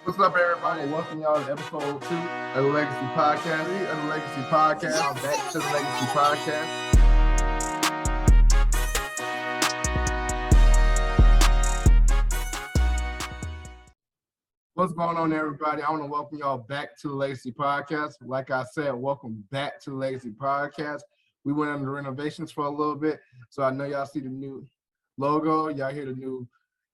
What's up, everybody? Welcome y'all to episode 2 of the Legacy Podcast. I'm back to the Legacy Podcast. What's going on, everybody? I want to welcome y'all back to the Legacy Podcast. Like I said, welcome back to the Legacy Podcast. We went under renovations for a little bit, so I know y'all see the new logo, y'all hear the new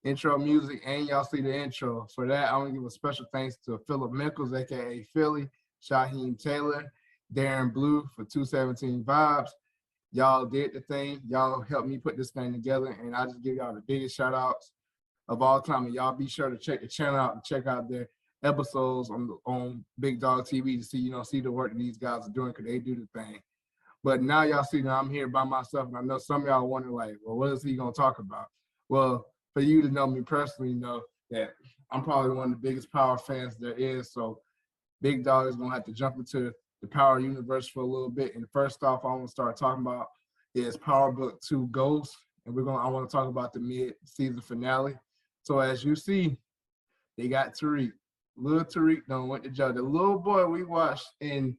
intro music, and y'all see the intro. For that, I want to give a special thanks to Philip Mickles, aka Philly, Shaheem Taylor, Darren Blue for 217 Vibes. Y'all did the thing. Y'all helped me put this thing together, and I just give y'all the biggest shout outs of all time. And y'all be sure to check the channel out and check out their episodes on Big Dog TV to see the work that these guys are doing, because they do the thing. But now y'all see that I'm here by myself, and I know some of y'all wonder, like, well, what is he gonna talk about? Well, for you to know me personally, know that I'm probably one of the biggest Power fans there is. So Big Dog is gonna have to jump into the Power universe for a little bit. And first off, I want to start talking about is Power Book 2 Ghost, and I want to talk about the mid-season finale. So as you see, they got Tariq. Little Tariq done went to jail. The little boy we watched in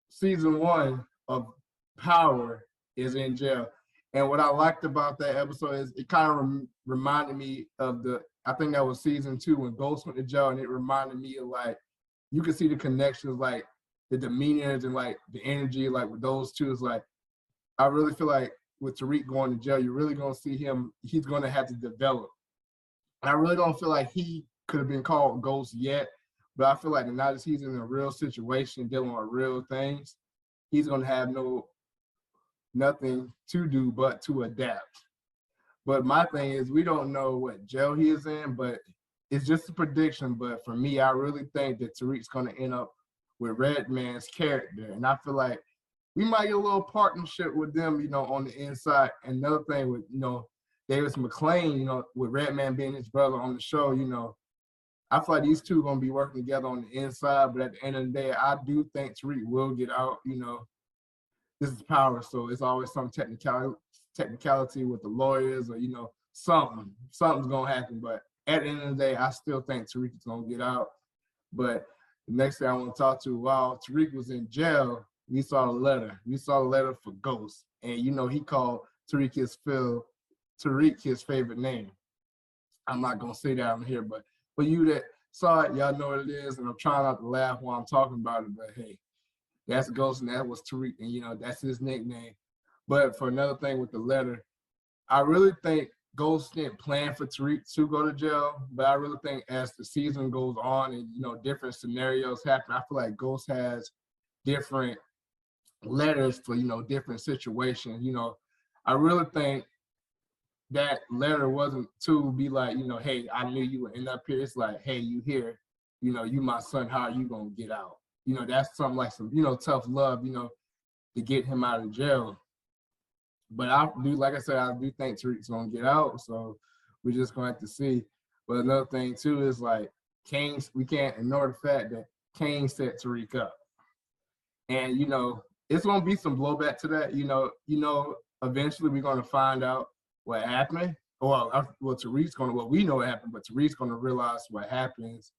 season 1 of Power is in jail. And what I liked about that episode is it kind of reminded me of I think that was season 2 when Ghost went to jail, and it reminded me of, like, you can see the connections, like the demeanors and like the energy, like with those two. Is like, I really feel like with Tariq going to jail, you're really gonna see him. He's gonna have to develop. And I really don't feel like he could have been called Ghost yet, but I feel like now that he's in a real situation dealing with real things, he's gonna have nothing to do but to adapt. But my thing is, we don't know what jail he is in, but it's just a prediction. But for me, I really think that Tariq's going to end up with Redman's character. And I feel like we might get a little partnership with them, on the inside. Another thing with, Davis McClain, with Redman being his brother on the show, I feel like these two are going to be working together on the inside. But at the end of the day, I do think Tariq will get out, This is Power, so it's always some technicality with the lawyers, or something's gonna happen. But at the end of the day, I still think Tariq is gonna get out. But the next thing I want to talk to, while Tariq was in jail, we saw the letter. We saw the letter for Ghost, and he called Tariq his favorite name. I'm not gonna say that on here, but for you that saw it, y'all know what it is. And I'm trying not to laugh while I'm talking about it, but hey. That's Ghost, and that was Tariq, and that's his nickname. But for another thing with the letter, I really think Ghost didn't plan for Tariq to go to jail, but I really think as the season goes on and different scenarios happen, I feel like Ghost has different letters for different situations. I really think that letter wasn't to be like, hey, I knew you would end up here. It's like, hey, you here, you my son, how are you gonna get out? That's something like some, tough love, to get him out of jail. But I do think Tariq's gonna get out, so we're just gonna have to see. But another thing too is like we can't ignore the fact that Kane set Tariq up. And it's gonna be some blowback to that. Eventually we're gonna find out what happened. Tariq's we know what happened, but Tariq's gonna realize what happens.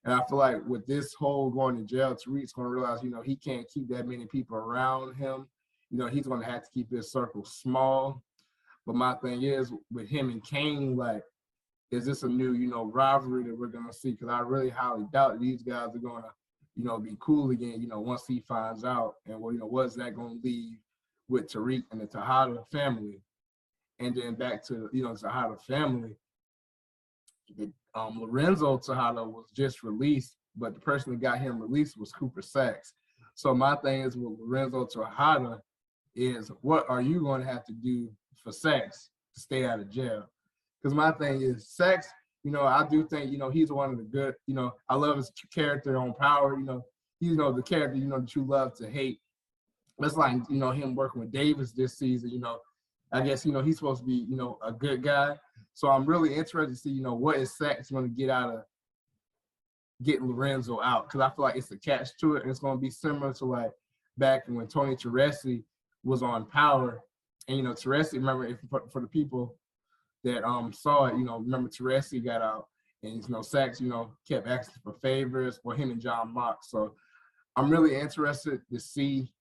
And I feel like with this whole going to jail, Tariq's going to realize, he can't keep that many people around him. He's going to have to keep his circle small. But my thing is, with him and Kane, like, is this a new, rivalry that we're going to see? Because I really highly doubt these guys are going to, be cool again, once he finds out. And, what's that going to leave with Tariq and the Tejada family? And then back to, Tejada family. Lorenzo Tejada was just released, but the person that got him released was Cooper Sacks. So my thing is with Lorenzo Tejada is, what are you going to have to do for Sacks to stay out of jail? Because my thing is, Sacks, I do think, he's one of the good, I love his character on Power, he's the character, that you love to hate. It's like, him working with Davis this season, I guess, he's supposed to be, a good guy. So I'm really interested to see, what is Sacks going to get out of getting Lorenzo out? Because I feel like it's a catch to it, and it's going to be similar to like back when Tony Teresi was on Power. And, Teresi, remember, for the people that saw it, remember Teresi got out, And Sax, kept asking for favors for him and John Mock. So I'm really interested to see,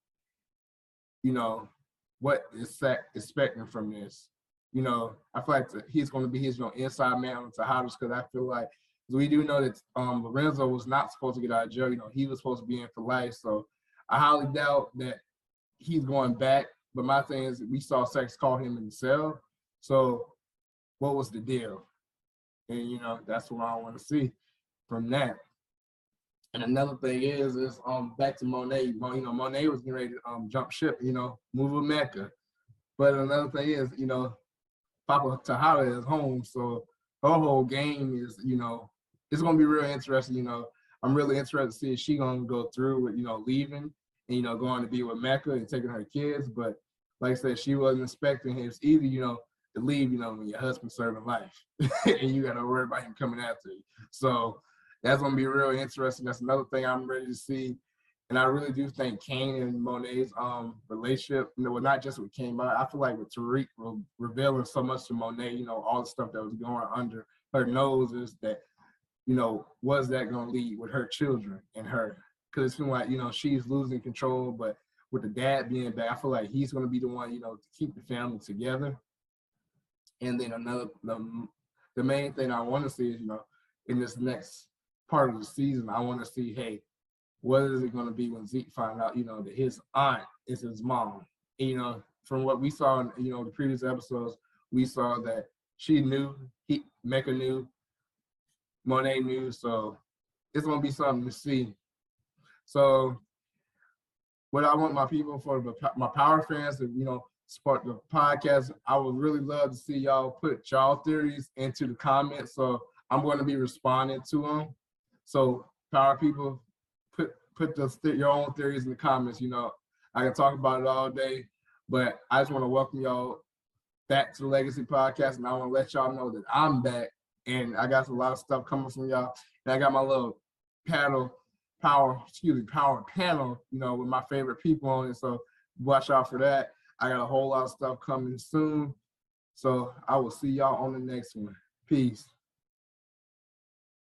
what is Sax expecting from this. I feel like he's going to be his inside man on Tejada, because I feel like we do know that Lorenzo was not supposed to get out of jail. He was supposed to be in for life. So I highly doubt that he's going back. But my thing is, we saw Sax call him in the cell. So what was the deal? And that's what I want to see from that. And another thing is back to Monet. Monet was getting ready to jump ship, move with Mecca. But another thing is, Papa Tejada is home, so her whole game is, it's gonna be real interesting. I'm really interested to see if she's gonna go through with, leaving and going to be with Mecca and taking her kids. But like I said, she wasn't expecting him. It's easy, to leave, when your husband's serving life and you gotta worry about him coming after you. So that's gonna be real interesting. That's another thing I'm ready to see. And I really do think Kane and Monet's relationship, well, not just with Kane, but I feel like with Tariq revealing so much to Monet, all the stuff that was going under her nose, is that, was that going to lead with her children and her? Because it seems like, she's losing control, but with the dad being back, I feel like he's going to be the one, to keep the family together. And then the main thing I want to see is, in this next part of the season, I want to see, hey, what is it going to be when Zeke find out, that his aunt is his mom? And, from what we saw in, the previous episodes, we saw that she knew, Mecca knew, Monet knew, so it's going to be something to see. So what I want my people my power fans to, support the podcast, I would really love to see y'all put y'all theories into the comments. So I'm going to be responding to them. So power people, put your own theories in the comments. I can talk about it all day, but I just want to welcome y'all back to the Legacy Podcast, and I want to let y'all know that I'm back, and I got a lot of stuff coming from y'all. And I got my little power panel, with my favorite people on it. So watch out for that. I got a whole lot of stuff coming soon. So I will see y'all on the next one. Peace.